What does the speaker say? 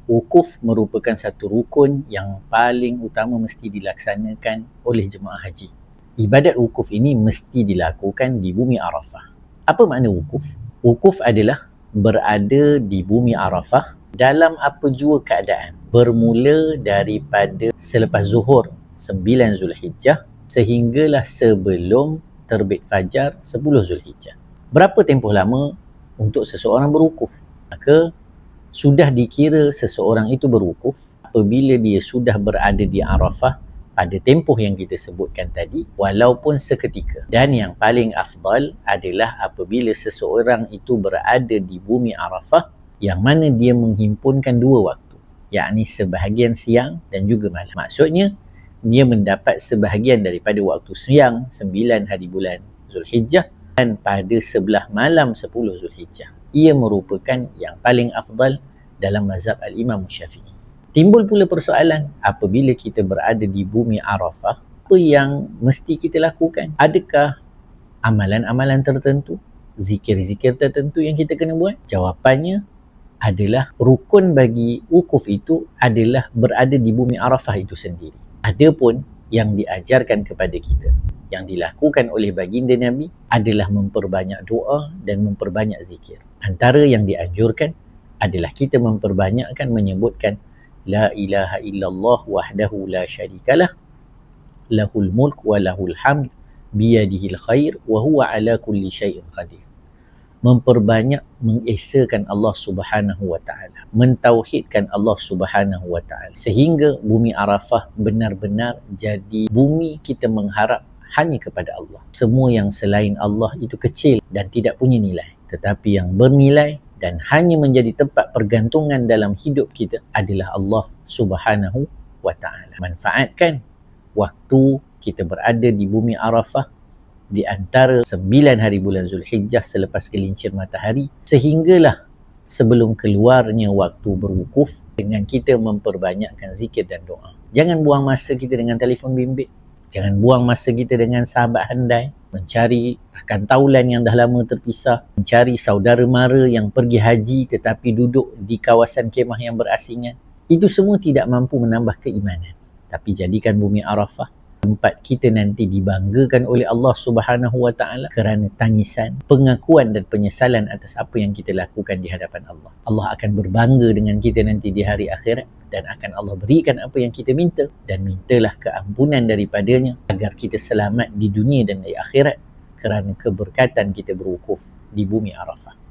Wukuf merupakan satu rukun yang paling utama mesti dilaksanakan oleh jemaah haji. Ibadat wukuf ini mesti dilakukan di bumi Arafah. Apa makna wukuf? Wukuf adalah berada di bumi Arafah dalam apa jua keadaan, bermula daripada selepas zuhur 9 Zulhijjah sehinggalah sebelum terbit fajar 10 Zulhijjah. Berapa tempoh lama untuk seseorang berwukuf? Maka sudah dikira seseorang itu berwukuf apabila dia sudah berada di Arafah pada tempoh yang kita sebutkan tadi, walaupun seketika. Dan yang paling afdal adalah apabila seseorang itu berada di bumi Arafah yang mana dia menghimpunkan dua waktu, yakni sebahagian siang dan juga malam. Maksudnya dia mendapat sebahagian daripada waktu siang 9 hari bulan Zulhijjah dan pada sebelah malam 10 Zulhijjah. Ia merupakan yang paling afdal dalam mazhab Al-Imam Syafi'i. Timbul pula persoalan, apabila kita berada di bumi Arafah, apa yang mesti kita lakukan? Adakah amalan-amalan tertentu, zikir-zikir tertentu yang kita kena buat? Jawapannya adalah rukun bagi wukuf itu adalah berada di bumi Arafah itu sendiri. Adapun yang diajarkan kepada kita, yang dilakukan oleh baginda Nabi adalah memperbanyak doa dan memperbanyak zikir. Antara yang dianjurkan adalah kita memperbanyakkan menyebutkan La ilaha illallah wahdahu la syarikalah lahul mulk wa lahul hamd biyadihil khair wa huwa ala kulli syai'in qadir. Memperbanyak mengesakan Allah Subhanahu wa taala, mentauhidkan Allah Subhanahu wa taala sehingga bumi Arafah benar-benar jadi bumi kita mengharap hanya kepada Allah. Semua yang selain Allah itu kecil dan tidak punya nilai, tetapi yang bernilai dan hanya menjadi tempat pergantungan dalam hidup kita adalah Allah Subhanahu wa taala. Manfaatkan waktu kita berada di bumi Arafah di antara 9 hari bulan Zulhijjah selepas gelincir matahari sehinggalah sebelum keluarnya waktu berwukuf dengan kita memperbanyakkan zikir dan doa. Jangan buang masa kita dengan telefon bimbit. Jangan buang masa kita dengan sahabat handai, mencari rakan taulan yang dah lama terpisah, mencari saudara mara yang pergi haji tetapi duduk di kawasan kemah yang berasingan. Itu semua tidak mampu menambah keimanan. Tapi jadikan bumi Arafah tempat kita nanti dibanggakan oleh Allah Subhanahu wa taala kerana tangisan, pengakuan dan penyesalan atas apa yang kita lakukan di hadapan Allah. Allah akan berbangga dengan kita nanti di hari akhirat dan akan Allah berikan apa yang kita minta, dan mintalah keampunan daripadanya agar kita selamat di dunia dan di akhirat kerana keberkatan kita berwukuf di bumi Arafah.